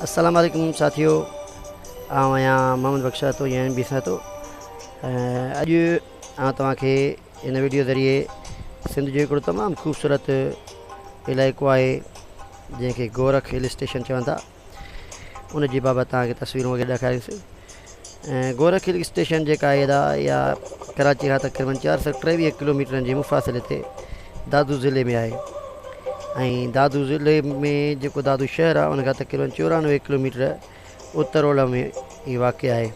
अस्सलाम वालेकुम साथियों, आउं आहियां मोहम्मद बख्शा तो यानी बि तो अॼु आउं तव्हांखे हिन वीडियो ज़रिए सिंध जो हिकिड़ो तमामु ख़ूबसूरत इलाइक़ो आहे जंहिंखे गोरख हिल स्टेशन चवनि था, उन जी बाबति तव्हांखे तस्वीरूं वग़ैरह ॾेखारींदुसि। गोरख हिल स्टेशन जेका आहे इहा कराची खां तक़रीबन 423 किलोमीटरनि जे मुफ़ासिले ते दादू ज़िले में आहे ऐं दादू ज़िले में जेको दादू शहर आहे उनखां तक़रीबन 94 किलोमीटर उत्तर ओलह में ही वाक़ आहे।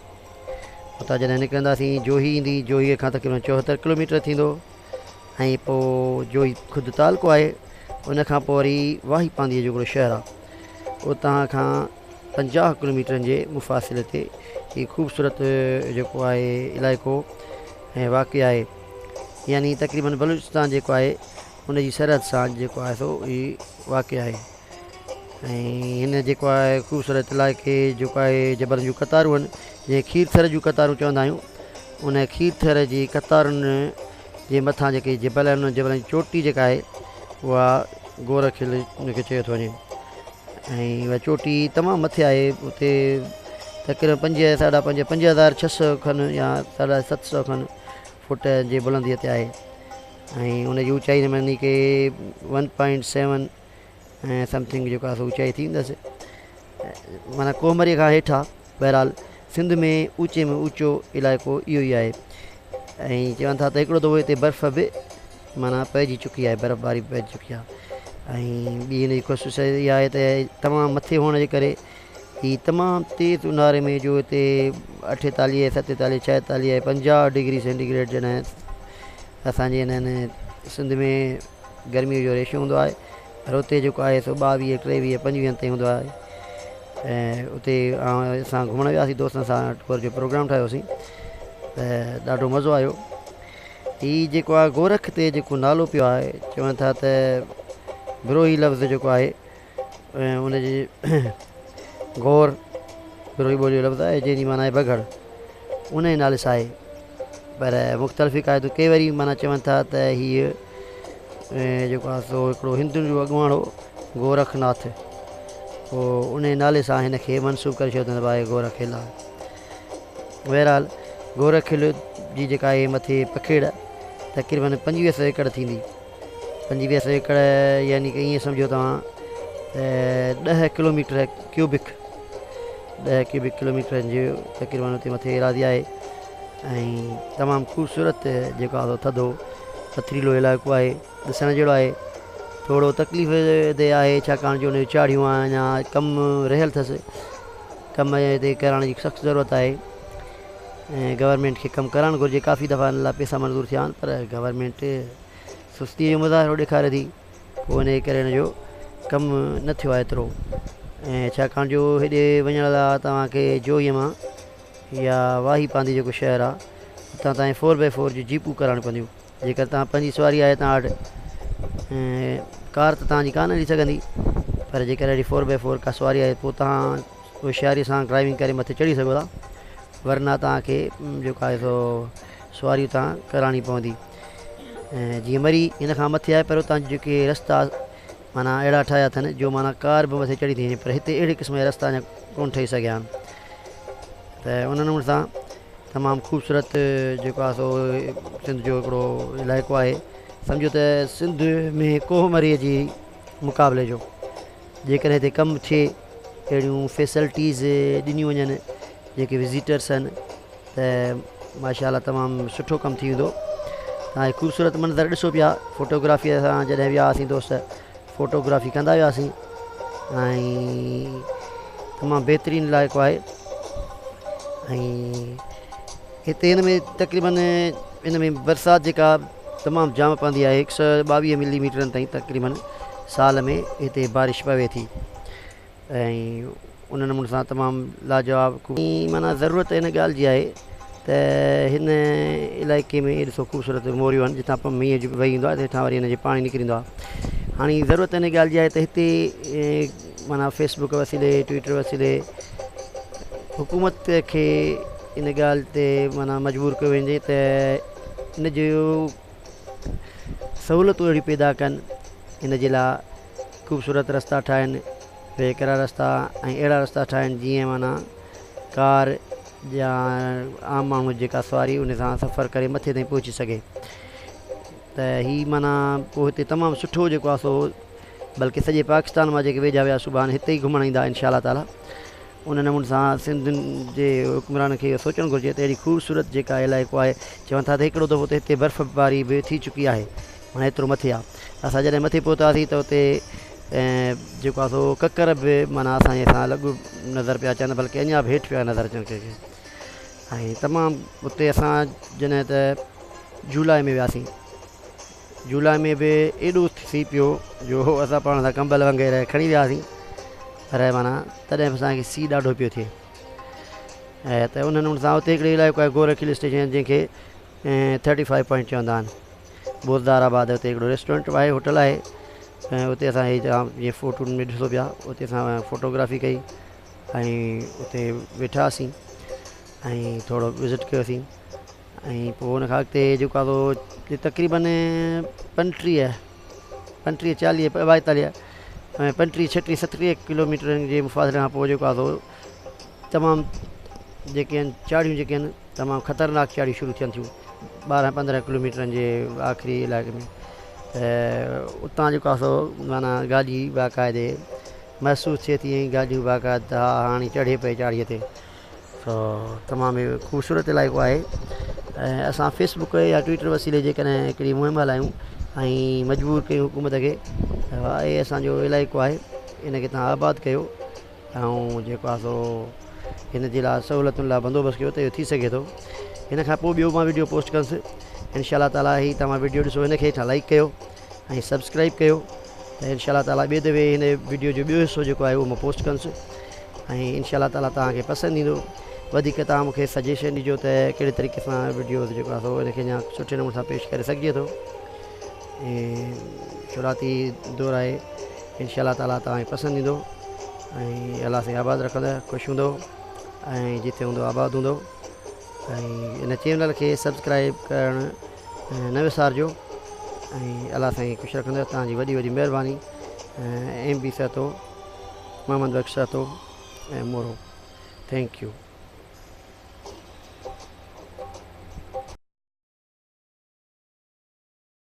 उतां जॾहिं निकिरंदासीं जोही ईंदी, जोहीअ खां तक़रीबन 74 किलोमीटर थींदो ऐं पोइ जोही ख़ुदि तालको आहे। उनखां पोइ वरी वाही पांधीअ जो हिकिड़ो शहर आहे, उतां खां 50 किलोमीटरनि जे मुफ़ासिले ते हीउ ख़ूबसूरत जेको आहे इलाइक़ो ऐं वाक़ आहे, यानी तक़रीबन बलूचिस्तान जेको आहे उन जी सरहद सां जेको आहे सो हीउ वाक़ आहे। ऐं हिन जेको आहे ख़ूबसूरत इलाइक़े जेको आहे जबल जूं कतारूं आहिनि, जंहिं खीर थर जूं कतारूं चवंदा आहियूं, उन खीर थर जी कतारुनि जे मथां जेके जबल आहिनि उन जबलनि जी चोटी जेका आहे उहा गोरख हिल उनखे चयो थो वञे। ऐं उहा चोटी तमामु मथे आहे, उते तक़रीबन 5,600 खनि या 750 खनि फुट जे बुलंदीअ ते आहे ऐं उनजी ऊचाई मानी के 1.7 समथिंग जेको आहे सो ऊचाई थींदसि, माना कोहमरीअ खां हेठां। बहरहाल सिंध में ऊचे में ऊचो इलाइक़ो इहो ई आहे ऐं चवनि था त हिकिड़ो दफ़ो हिते बर्फ़ बि माना पइजी चुकी आहे, बर्फ़बारी पइजी चुकी आहे। ऐं ॿी हिन जी ख़ुशूसी इहा आहे त तमामु मथे हुअण जे करे हीअ तमामु तेज़ ऊन्हारे में जो हिते 48, 47, 46, 50 डिग्री सेंटीग्रेड जॾहिं असांजे हिननि सिंध में गर्मीअ जो रेशो हूंदो आहे, पर उते जेको आहे सो 22, 23, 25 ताईं हूंदो आहे। ऐं उते असां घुमणु वियासीं, दोस्तनि सां टूर जो प्रोग्राम ठाहियोसीं त ॾाढो मज़ो आयो। हीअ जेको आहे गोरख ते जेको नालो पियो आहे, चवनि था त बिरोही लफ़्ज़ जेको आहे उनजे गौर बिरोही ॿोलीअ जो लफ़्ज़ आहे जंहिंजी माना आहे बघड़, उन जे नाले सां आहे। पर मुख़्तलिफ़ क़ाइदो के वरी माना चवनि था त हीअ जेको आहे सो हिकिड़ो हिंदुनि जो अॻुवाणो गोरखनाथ, पोइ उन नाले सां हिन खे मनसूब करे छॾींदो त भाई गोरख हिल आहे। बहरहाल गोरख हिल जी जेका आहे मथे पखेड़ तक़रीबन 2500 एकड़ थींदी, 2500 एकड़ यानी कि ईअं सम्झो तव्हां 10 किलोमीटर क्यूबिक, 10 क्यूबिक किलोमीटरनि जो तक़रीबन उते मथे इरादी आहे ऐं तमामु ख़ूबसूरत जेको आहे थधो पथरीलो इलाइक़ो आहे, ॾिसण जहिड़ो आहे। थोरो तकलीफ़ ते आहे छाकाणि जो उन जूं चाढ़ियूं आहे, अञा कमु रहियल अथसि, कम ते कराइण जी सख़्तु ज़रूरत आहे ऐं गवर्नमेंट खे कमु करणु घुरिजे। काफ़ी दफ़ा हिन लाइ पैसा मंज़ूर थिया आहिनि पर गवर्नमेंट सुस्तीअ जो मुज़ाहिरो ॾेखारे थी, पोइ इन करे हिन जो कमु न थियो आहे एतिरो। ऐं छाकाणि जो हेॾे वञण लाइ तव्हांखे जोहीअ मां या वाही पांधी जेको शहर आहे उतां तव्हांखे 4x4 जी जीपूं कराइणियूं पवंदियूं। जेकर तव्हां पंहिंजी सवारी आहे तव्हां वटि, कार त तव्हांजी कान हली सघंदी, पर जेकर अहिड़ी 4x4 का सवारी आहे पोइ तव्हां होशियारीअ सां ड्राइविंग करे मथे चढ़ी सघो था, वरना तव्हांखे जेको आहे सो सवारी तव्हां कराइणी पवंदी। ऐं जीअं मरी हिन खां मथे आहे, पर उतां जेके रस्ता माना अहिड़ा ठाहिया अथनि जो माना कार बि मथे चढ़ी थी वञे, पर हिते अहिड़े क़िस्म जा रस्ता अञा कोन ठही सघिया आहिनि। त उन नमूने सां तमामु ख़ूबसूरत जेको आहे सो सिंध जो हिकिड़ो इलाइक़ो आहे। सम्झो त सिंध में कोहमरीअ जी मुक़ाबले जो जेकॾहिं हिते कमु थिए, अहिड़ियूं फैसिलिटीज़ ॾिनियूं वञनि जेके विज़िटर्स आहिनि, त माशाअल्लाह तमामु सुठो कमु थी वेंदो। तव्हां ख़ूबसूरत मंज़र ॾिसो पिया, फ़ोटोग्राफीअ सां जॾहिं विया हुआसीं दोस्त फ़ोटोग्राफी कंदा वियासीं ऐं तमामु बहितरीनु इलाइक़ो आहे। ऐं हिते हिन में तक़रीबन हिन में बरसाति जेका तमामु जाम पवंदी आहे, 122 मिलीमीटरनि ताईं तक़रीबन साल में हिते बारिश पवे थी ऐं उन नमूने सां तमामु लाजवाब माना ज़रूरत हिन ॻाल्हि जी आहे त हिन इलाइक़े में ॾिसो ख़ूबसूरत मोरियूं आहिनि, जितां पोइ मींहं जो वेही ईंदो आहे तंहिंखां वरी हिन जो पाणी निकिरींदो आहे। हाणे ज़रूरत हिन ॻाल्हि जी आहे त हिते माना फेसबुक वसीले, ट्विटर वसीले हुकूमत खे इन ॻाल्हि ते माना मजबूर कयो वञे त इन जो सहूलियतूं अहिड़ी पैदा कनि, इन जे लाइ ख़ूबसूरत रस्ता ठाहिनि, वे कहिड़ा रस्ता ऐं अहिड़ा रस्ता ठाहिनि जीअं माना कार या आम माण्हू जेका सवारी उन सां सफ़र करे मथे ताईं पहुची सघे। त हीअ माना पोइ हिते तमामु सुठो जेको आहे सो बल्कि सॼे पाकिस्तान मां जेके वेझा विया सुभाणे हिते ई घुमण ईंदा इंशा ताला। उन नमूने सां सिंधियुनि जे हुकुमरान खे इहो सोचणु घुरिजे त अहिड़ी ख़ूबसूरत जेका इलाइक़ो आहे चवनि था त हिकिड़ो दफ़ो त हिते बर्फ़बारी बि थी चुकी आहे, हाणे एतिरो मथे आहे। असां जॾहिं मथे पहुतासीं त उते जेको आहे सो ककर बि माना असांजे सां लॻु नज़र पिया अचनि, बल्कि अञा बि हेठि पिया नज़र अचनि कंहिंखे। ऐं तमामु उते असां जॾहिं त जुलाई में वियासीं, जुलाई में बि एॾो थी पियो जो असां पाण सां कंबल वग़ैरह खणी वियासीं, पर माना तॾहिं बि असांखे सीउ ॾाढो पियो थिए। ऐं त उन नमूने सां उते हिकिड़े इलाइक़ो आहे गोरख हिल स्टेशन जंहिंखे 35 पॉइंट चवंदा आहिनि। बोज़दाराबाद उते हिकिड़ो रेस्टोरेंट आहे, होटल आहे, ऐं उते असां जीअं फ़ोटुनि में ॾिसो पिया, उते असां फ़ोटोग्राफी कई ऐं उते वेठासीं ऐं थोरो विज़िट कयोसीं। ऐं पोइ हुन खां अॻिते जेको आहे सो तक़रीबन 35 40 42 ऐं 35 36 37 किलोमीटरनि जे मुफ़ासिले खां पोइ जेको आहे सो तमामु जेके आहिनि चाढ़ियूं जेके आहिनि तमामु ख़तरनाक चाढ़ियूं शुरू थियनि थियूं 12-15 किलोमीटरनि जे आख़िरी इलाइक़े में। त उतां जेको आहे सो माना गाॾी बाक़ाइदे महसूसु थिए थी, ऐं गाॾियूं बाक़ाइदा हाणे चढ़े पई चाढ़ीअ ते। तमामु ख़ूबसूरत इलाइक़ो आहे। ऐं असां फेसबुक या ट्विटर वसीले जेकॾहिं हिकिड़ी मुहिम हलायूं ऐं मजबूर कयूं हुकूमत खे इहे असांजो इलाइक़ो आहे, इनखे तव्हां आबाद कयो ऐं जेको आहे सो हिन जे लाइ सहूलियतुनि लाइ बंदोबस्तु कयो त इहो थी सघे थो। हिन खां पोइ ॿियो मां वीडियो पोस्ट कंदुसि इंशा ताला। ही तव्हां वीडियो ॾिसो, हिनखे हेठां लाइक कयो ऐं सब्सक्राइब कयो त इंशा ताला ॿिए दफ़े हिन वीडियो जो ॿियो हिसो जेको आहे उहो मां पोस्ट कंदुसि ऐं इंशा ताला तव्हांखे पसंदि ईंदो। वधीक तव्हां मूंखे सजेशन ॾिजो त कहिड़े तरीक़े सां वीडियो जेको आहे सो हिनखे अञा सुठे नमूने सां पेश करे सघिजे थो। ऐं शुरूआती दौर आहे, इंशा ताला तव्हांखे पसंदि ईंदो ऐं अलाह सां आबाद रखंदो, ख़ुशि हूंदो ऐं जिते हूंदो आबाद हूंदो। ऐं इन चैनल खे सब्सक्राइब करणु न विसारिजो ऐं अलाह साईं ख़ुशि रखंदो। तव्हांजी वॾी वॾी महिरबानी। MB सातो, मोहम्मद बख्श सातो ऐं मोरो। Thank U.